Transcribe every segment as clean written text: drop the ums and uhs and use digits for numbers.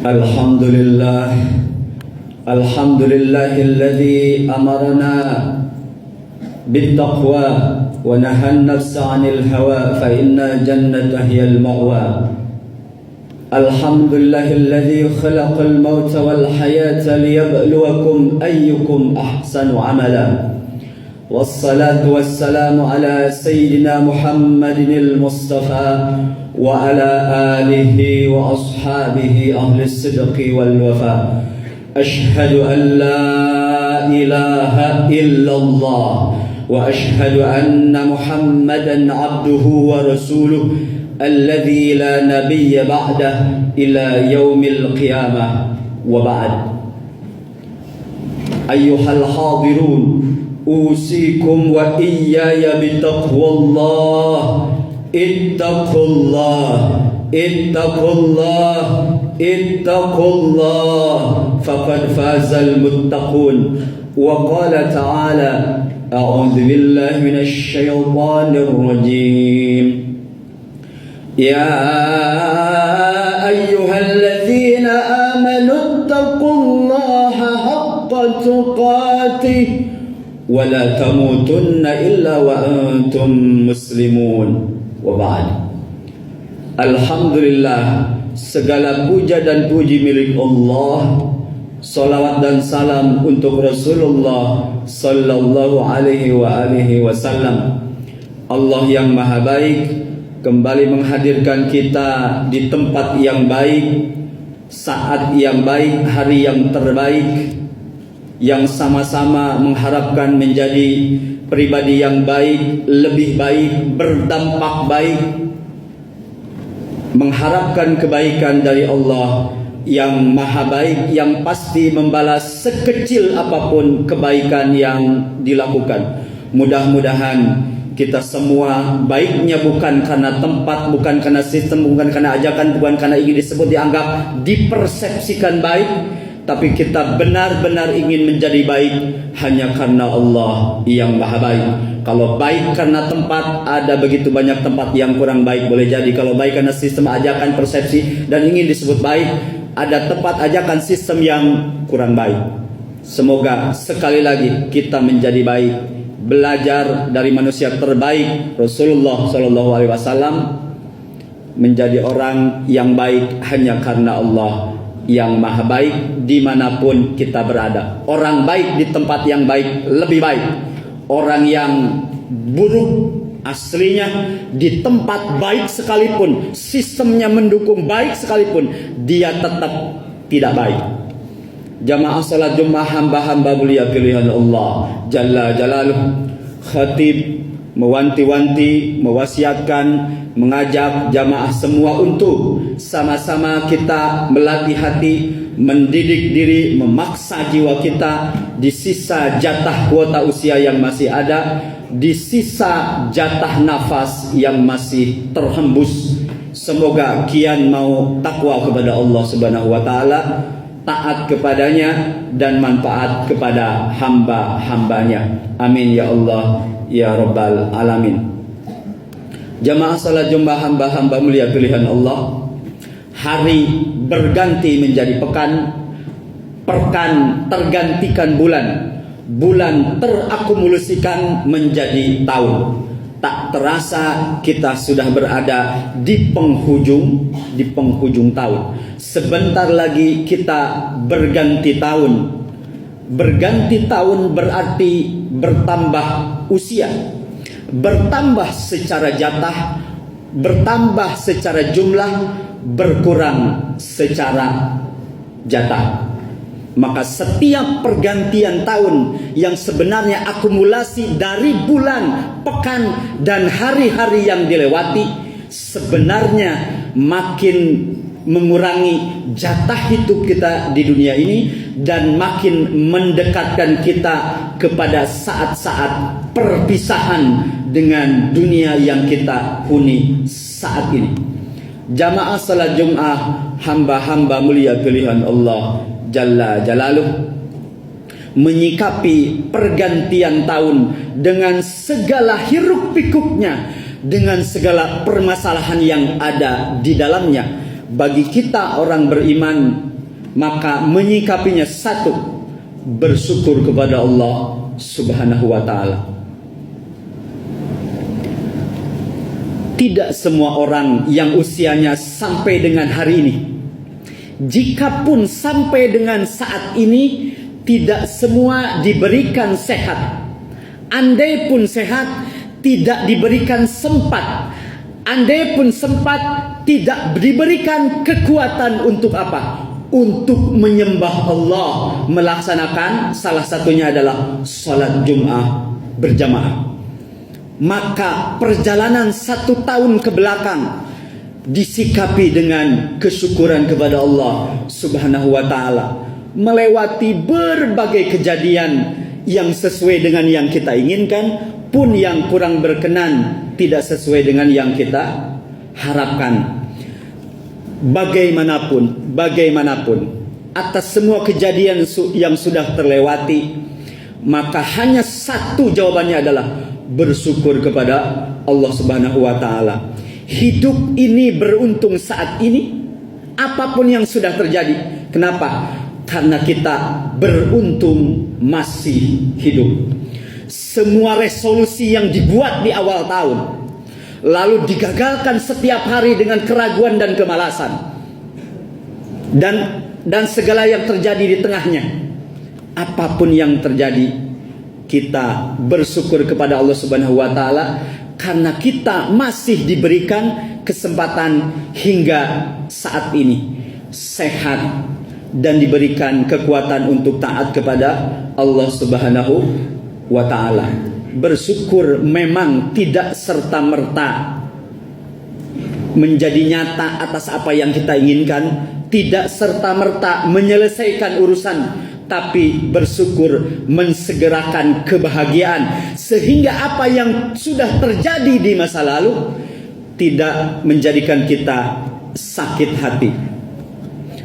الحمد لله الحمد لله الذي أمرنا بالتقوى ونهى النفس عن الهوى فإن الجنة هي المأوى. الحمد لله الذي خلق الموت والحياة ليبلوكم أيكم أحسن عملا، والصلاة والسلام على سيدنا محمد المصطفى وعلى آله وأصحابه أهل الصدق والوفاء. أشهد أن لا إله إلا الله وأشهد أن محمدا عبده ورسوله الذي لا نبي بعده إلى يوم القيامة. وبعد، أيها الحاضرون، أوصيكم وإياي بتقوى الله. اتقوا الله اتقوا الله اتقوا الله فقد فاز المتقون. وقال تعالى: أعوذ بالله من الشيطان الرجيم. يا أيها الذين آمنوا اتقوا الله حق تقاته ولا تموتن إلا وأنتم مسلمون. Waba'ad. Alhamdulillah, segala puja dan puji milik Allah. Salawat dan salam untuk Rasulullah sallallahu alaihi wasallam. Allah yang maha baik kembali menghadirkan kita di tempat yang baik, saat yang baik, hari yang terbaik, yang sama-sama mengharapkan menjadi pribadi yang baik, lebih baik, berdampak baik, mengharapkan kebaikan dari Allah yang maha baik, yang pasti membalas sekecil apapun kebaikan yang dilakukan. Mudah-mudahan kita semua baiknya bukan karena tempat, bukan karena sistem, bukan karena ajakan, bukan karena ingin disebut, dianggap, dipersepsikan baik, tapi kita benar-benar ingin menjadi baik hanya karena Allah yang maha baik. Kalau baik karena tempat, ada begitu banyak tempat yang kurang baik boleh jadi. Kalau baik karena sistem, ajakan, persepsi, dan ingin disebut baik, ada tempat, ajakan, sistem yang kurang baik. Semoga sekali lagi kita menjadi baik, belajar dari manusia terbaik Rasulullah SAW, menjadi orang yang baik hanya karena Allah yang maha baik dimanapun kita berada. Orang baik di tempat yang baik lebih baik. Orang yang buruk aslinya di tempat baik sekalipun, sistemnya mendukung baik sekalipun, dia tetap tidak baik. Jamaah salat Jumat, hamba-hamba mulia pilihan Allah Jalla Jalaluh, khatib mewanti-wanti, mewasiatkan, mengajak jamaah semua untuk sama-sama kita melatih hati, mendidik diri, memaksa jiwa kita di sisa jatah kuota usia yang masih ada, di sisa jatah nafas yang masih terhembus. Semoga kian mau takwa kepada Allah Subhanahu wa taala, taat kepadanya, dan manfaat kepada hamba-hambanya. Amin ya Allah ya Rabbal Alamin. Jamaah salat Jumat, hamba-hamba mulia pilihan Allah, hari berganti menjadi pekan, pekan tergantikan bulan, bulan terakumulasikan menjadi tahun. Tak terasa kita sudah berada di penghujung tahun. Sebentar lagi kita berganti tahun. Berganti tahun berarti bertambah usia, bertambah secara jatah, bertambah secara jumlah, berkurang secara jatah. Maka setiap pergantian tahun yang sebenarnya akumulasi dari bulan, pekan, dan hari-hari yang dilewati, sebenarnya makin mengurangi jatah hidup kita di dunia ini dan makin mendekatkan kita kepada saat-saat perpisahan dengan dunia yang kita huni saat ini. Jamaah salat Jumat, hamba-hamba mulia pilihan Allah Jalla Jalaluh, menyikapi pergantian tahun dengan segala hiruk pikuknya, dengan segala permasalahan yang ada di dalamnya. Bagi kita orang beriman, maka menyikapinya satu, bersyukur kepada Allah Subhanahu wa taala. Tidak semua orang yang usianya sampai dengan hari ini, jikapun sampai dengan saat ini, tidak semua diberikan sehat. Andai pun sehat, tidak diberikan sempat. Andai pun sempat, tidak diberikan kekuatan untuk apa? Untuk menyembah Allah, melaksanakan salah satunya adalah salat Jum'ah berjamaah. Maka perjalanan 1 tahun ke belakang disikapi dengan kesyukuran kepada Allah Subhanahu wa taala, melewati berbagai kejadian yang sesuai dengan yang kita inginkan, pun yang kurang berkenan, tidak sesuai dengan yang kita harapkan. Bagaimanapun atas semua kejadian yang sudah terlewati, maka hanya satu jawabannya adalah bersyukur kepada Allah Subhanahu wa taala. Hidup ini beruntung saat ini, apapun yang sudah terjadi. Kenapa? Karena kita beruntung masih hidup. Semua resolusi yang dibuat di awal tahun lalu digagalkan setiap hari dengan keraguan dan kemalasan, dan segala yang terjadi di tengahnya. Apapun yang terjadi, kita bersyukur kepada Allah Subhanahu wa taala karena kita masih diberikan kesempatan hingga saat ini sehat dan diberikan kekuatan untuk taat kepada Allah Subhanahu wa taala. Bersyukur memang tidak serta-merta menjadi nyata atas apa yang kita inginkan, tidak serta-merta menyelesaikan urusan, tapi bersyukur mensegerakan kebahagiaan, sehingga apa yang sudah terjadi di masa lalu tidak menjadikan kita sakit hati.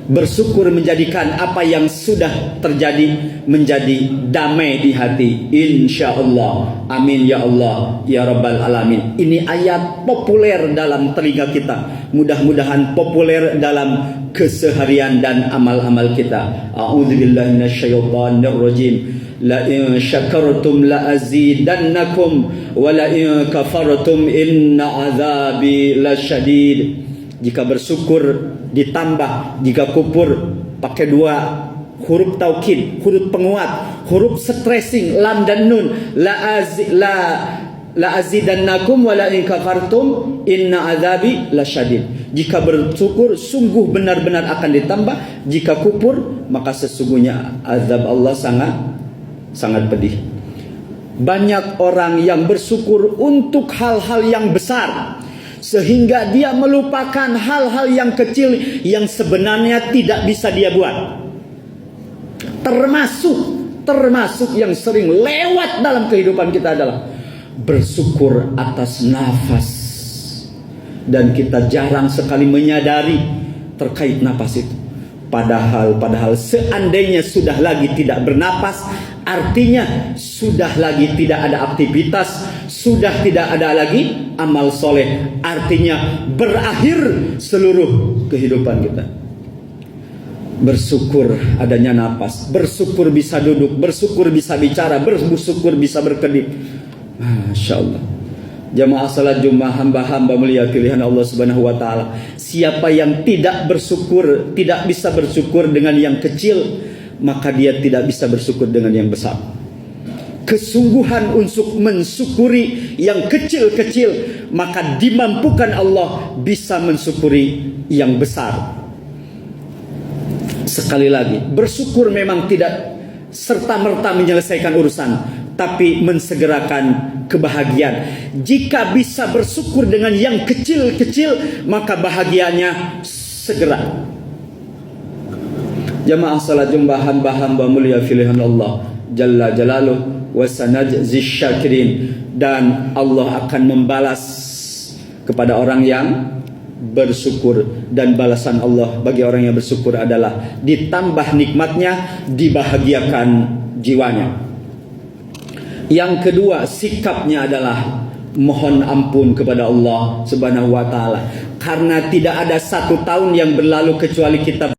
Bersyukur menjadikan apa yang sudah terjadi menjadi damai di hati, insya Allah. Amin ya Allah ya Rabbal Alamin. Ini ayat populer dalam telinga kita, mudah-mudahan populer dalam keseharian dan amal-amal kita. A'udzubillahi minasyaitonirrajim. La in syakartum la azidannakum wa la in kafartum inna azabi lasyadid. Jika bersyukur ditambah, jika kufur pakai 2 huruf taukid, huruf penguat, huruf stressing, lam dan nun. La azidannakum wa la in kafartum inna azabi lasyadid. Jika bersyukur sungguh benar-benar akan ditambah, jika kufur maka sesungguhnya azab Allah sangat pedih. Banyak orang yang bersyukur untuk hal-hal yang besar, sehingga dia melupakan hal-hal yang kecil yang sebenarnya tidak bisa dia buat. Termasuk yang sering lewat dalam kehidupan kita adalah bersyukur atas nafas. Dan kita jarang sekali menyadari terkait nafas itu. Padahal seandainya sudah lagi tidak bernapas, artinya sudah lagi tidak ada aktivitas, sudah tidak ada lagi amal soleh. Artinya berakhir seluruh kehidupan kita. Bersyukur adanya napas, bersyukur bisa duduk, bersyukur bisa bicara, bersyukur bisa berkedip. Masya Allah. Jamaah salat Jumat, hamba-hamba mulia pilihan Allah Subhanahu wa taala. Siapa yang tidak bersyukur, tidak bisa bersyukur dengan yang kecil, maka dia tidak bisa bersyukur dengan yang besar. Kesungguhan untuk mensyukuri yang kecil-kecil, maka dimampukan Allah bisa mensyukuri yang besar. Sekali lagi, bersyukur memang tidak serta-merta menyelesaikan urusan, tapi mensegerakan kebahagiaan. Jika bisa bersyukur dengan yang kecil-kecil, maka bahagianya segera. Jamaah salat Jumat, hamba-hamba mulia pilihan Allah Jalla Jalaluh wa sanajzi syakirin. Dan Allah akan membalas kepada orang yang bersyukur, dan balasan Allah bagi orang yang bersyukur adalah ditambah nikmatnya, dibahagiakan jiwanya. Yang kedua, sikapnya adalah mohon ampun kepada Allah Subhanahu wa taala, karena tidak ada 1 tahun yang berlalu kecuali kita